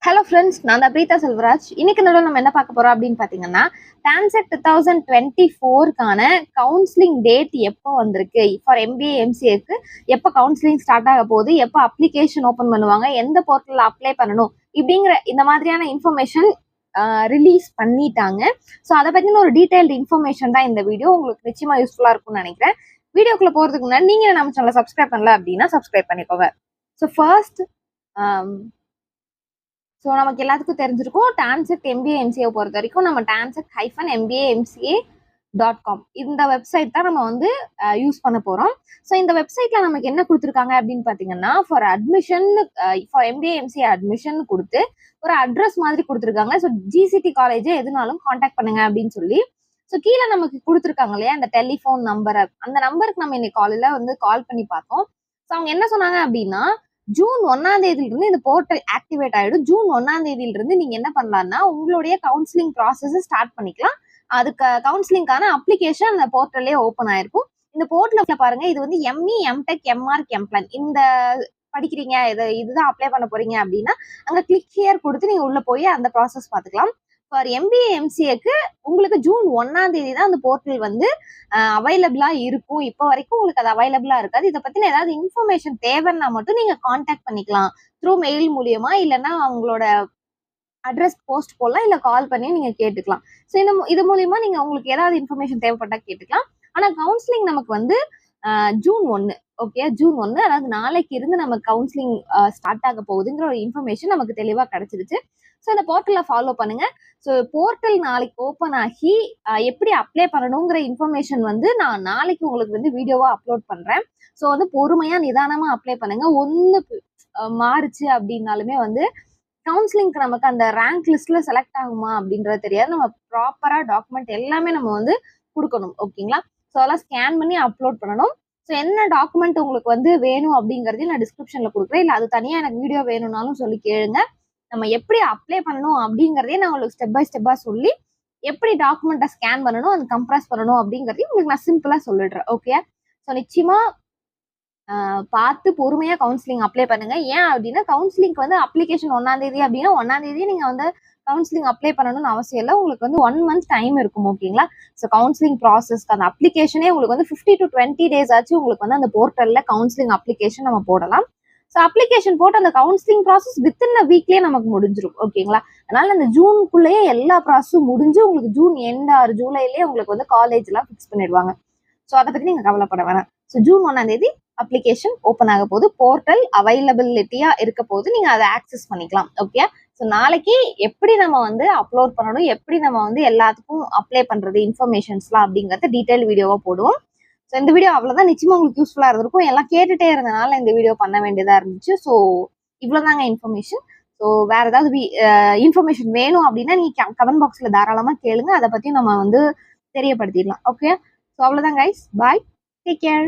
Hello friends, நான் தான் பிரீதா செல்வராஜ். இன்னைக்கு நடுவில் நம்ம என்ன பார்க்க போறோம் அப்படின்னு பார்த்தீங்கன்னா, டான்செட் 2024க்கான கவுன்சிலிங் டேட் எப்போ வந்திருக்கு, ஃபார் எம்பிஏ எம்சிஏக்கு எப்போ கவுன்சிலிங் ஸ்டார்ட் ஆக போகுது, எப்போ அப்ளிகேஷன் ஓப்பன் பண்ணுவாங்க, எந்த போர்ட்டலில் அப்ளை பண்ணணும், இப்படிங்கிற இந்த மாதிரியான இன்ஃபர்மேஷன் ரிலீஸ் பண்ணிட்டாங்க. ஸோ அதை பற்றின ஒரு டீடைல்டு இன்ஃபர்மேஷன் தான் இந்த வீடியோ. உங்களுக்கு நிச்சயமாக யூஸ்ஃபுல்லாக இருக்கும்னு நினைக்கிறேன். வீடியோக்குள்ளே போகிறதுக்கு முன்னாடி நீங்கள் நம்ம சேனலை சப்ஸ்கிரைப் பண்ணல அப்படின்னா சப்ஸ்கிரைப் பண்ணிக்கோங்க. ஸோ ஃபர்ஸ்ட், ஸோ நமக்கு எல்லாத்துக்கும் தெரிஞ்சிருக்கும், டான்செட் எம்பிஏ எம்சிஏ பொறுத்த வரைக்கும் நம்ம டான்செட்-MBAMCA.com இந்த வெப்சைட் தான் நம்ம வந்து யூஸ் பண்ண போகிறோம். ஸோ இந்த வெப்சைட்ல நமக்கு என்ன கொடுத்துருக்காங்க அப்படின்னு பார்த்தீங்கன்னா, for admission, for MBA MCA admission கொடுத்து ஒரு அட்ரஸ் மாதிரி கொடுத்துருக்காங்க. ஸோ ஜிசிடி காலேஜ் எதுனாலும் காண்டாக்ட் பண்ணுங்க அப்படின்னு சொல்லி. ஸோ கீழே நமக்கு கொடுத்துருக்காங்க இல்லையா அந்த டெலிஃபோன் நம்பரை, அந்த நம்பருக்கு நம்ம இன்னைக்கு காலையில வந்து கால் பண்ணி பார்த்தோம். ஸோ அவங்க என்ன சொன்னாங்க அப்படின்னா, ஜூன் 1ஆம் தேதியிலிருந்து இந்த போர்ட்டல் ஆக்டிவேட் ஆயிடும். ஜூன் 1ஆம் தேதியிலிருந்து நீங்க என்ன பண்ணலாம்னா உங்களுடைய கவுன்சிலிங் ப்ராசஸ் ஸ்டார்ட் பண்ணிக்கலாம். அதுக்கு கவுன்சிலிங்கான அப்ளிகேஷன் அந்த போர்ட்டல்லே ஓப்பன் ஆயிருக்கும். இந்த போர்ட்டல்ல பாருங்க, இது வந்து எம்இ, எம்டெக், எம்ஆர்க், எம்ப்ளான் இந்த படிக்கிறீங்க, இதுதான் அப்ளை பண்ண போறீங்க அப்படின்னா அங்க கிளிக் ஹியர் கொடுத்து நீங்க உள்ள போய் அந்த ப்ராசஸ் பார்த்துக்கலாம். ஃபார் எம்பிஏ எம்சிஏக்கு உங்களுக்கு ஜூன் 1ஆம் தேதி தான் அந்த போர்ட்டல் வந்து அவைலபிளா இருக்கும். இப்போ வரைக்கும் உங்களுக்கு அது அவைலபிளா இருக்காது. இதை பத்தின ஏதாவது இன்ஃபர்மேஷன் தேவைன்னா மட்டும் நீங்க காண்டாக்ட் பண்ணிக்கலாம் த்ரூ மெயில் மூலியமா, இல்லைன்னா அவங்களோட அட்ரஸ் போஸ்ட் போடலாம், இல்லை கால் பண்ணி நீங்க கேட்டுக்கலாம். ஸோ இது மூலியமா நீங்க உங்களுக்கு ஏதாவது இன்ஃபர்மேஷன் தேவைப்பட்டா கேட்டுக்கலாம். ஆனா கவுன்சிலிங் நமக்கு வந்து ஜூன் 1, ஓகே, ஜூன் 1, அதாவது நாளைக்கு இருந்து நம்ம கவுன்சிலிங் ஸ்டார்ட் ஆக போகுதுங்கிற ஒரு இன்ஃபர்மேஷன் நமக்கு தெளிவாக கிடைச்சிருச்சு. ஸோ அந்த போர்ட்டலை ஃபாலோ பண்ணுங்க. ஸோ போர்ட்டல் நாளைக்கு ஓப்பன் ஆகி எப்படி அப்ளை பண்ணணுங்கிற இன்ஃபர்மேஷன் வந்து நான் நாளைக்கு உங்களுக்கு வந்து வீடியோவா அப்லோட் பண்றேன். ஸோ வந்து பொறுமையா நிதானமா அப்ளை பண்ணுங்க. ஒன்று மாறுச்சு அப்படின்னாலுமே வந்து கவுன்சிலிங்க்கு நமக்கு அந்த ரேங்க் லிஸ்ட்ல செலக்ட் ஆகுமா அப்படின்றது தெரியாது. நம்ம ப்ராப்பரா டாக்குமெண்ட் எல்லாமே நம்ம வந்து கொடுக்கணும், ஓகேங்களா? ஸோ அதெல்லாம் ஸ்கேன் பண்ணி அப்லோட் பண்ணணும். ஸோ என்ன டாக்குமெண்ட் உங்களுக்கு வந்து வேணும் அப்படிங்கிறதையும் நான் டிஸ்கிரிப்ஷன்ல கொடுக்குறேன். இல்லை அது தனியாக எனக்கு வீடியோ வேணும்னாலும் சொல்லி கேளுங்க. நம்ம எப்படி அப்ளை பண்ணணும் அப்படிங்கிறதே நான் உங்களுக்கு ஸ்டெப் பை ஸ்டெப்பாக சொல்லி, எப்படி டாக்குமெண்ட்டை ஸ்கேன் பண்ணணும், அது கம்ப்ரஸ் பண்ணணும் அப்படிங்கிறதையும் உங்களுக்கு நான் சிம்பிளாக சொல்லிடுறேன், ஓகே? ஸோ நிச்சயமா பார்த்து பொறுமையாக கவுன்சிலிங் அப்ளை பண்ணுங்க. ஏன் அப்படின்னா கவுன்சிலிங்க்கு வந்து அப்ளிகேஷன் 1ஆம் தேதி அப்படின்னா 1ஆம் தேதி நீங்கள் வந்து கவுன்சிலிங் அப்ளை பண்ணணும்னு அவசியம் இல்லை. உங்களுக்கு வந்து 1 மந்த் டைம் இருக்கும், ஓகேங்களா? ஸோ கவுன்சிலிங் ப்ராசஸ்க்கு அந்த அப்ளிகேஷனே உங்களுக்கு வந்து 50 to 20 days ஆச்சு உங்களுக்கு வந்து அந்த போர்ட்டலில் கவுன்சிலிங் அப்ளிகேஷன் நம்ம போடலாம். ஸோ அப்ளிகேஷன் போட்டு அந்த கவுன்சிலிங் ப்ராசஸ் வித்தின் அ வீக்லேயே நமக்கு முடிஞ்சிடும், ஓகேங்களா? அதனால அந்த ஜூனுக்குள்ளேயே எல்லா ப்ராசஸும் முடிஞ்சு உங்களுக்கு ஜூன் எண்ட் ஆர் ஜூலைலேயே உங்களுக்கு வந்து காலேஜ்லாம் ஃபிக்ஸ் பண்ணிடுவாங்க. ஸோ அதை பற்றி நீங்கள் கவலைப்பட வேணாம். ஸோ ஜூன் 1ஆம் தேதி அப்ளிகேஷன் ஓப்பன் ஆக போது, போர்ட்டல் அவைலபிலிட்டியா இருக்க போது நீங்க அதை ஆக்சஸ் பண்ணிக்கலாம், ஓகே? ஸோ நாளைக்கு எப்படி நம்ம வந்து அப்லோட் பண்ணணும், எப்படி நம்ம வந்து எல்லாத்துக்கும் அப்ளை பண்றது இன்ஃபர்மேஷன்ஸ்லாம் அப்படிங்கறத டீடைல் வீடியோவா போடுவோம். ஸோ இந்த வீடியோ அவ்வளவுதான். நிச்சயமா உங்களுக்கு யூஸ்ஃபுல்லா இருந்திருக்கும். எல்லாம் கேட்டுட்டே இருந்தனால இந்த வீடியோ பண்ண வேண்டியதா இருந்துச்சு. So இவ்வளவுதாங்க information. ஸோ வேற ஏதாவது இன்ஃபர்மேஷன் வேணும் அப்படின்னா நீங்க கமெண்ட் பாக்ஸ்ல தாராளமா கேளுங்க. அதை பத்தி நம்ம வந்து தெரியப்படுத்திடலாம், ஓகே? ஸோ அவ்வளவுதான் கைஸ், பாய், டேக் கேர்.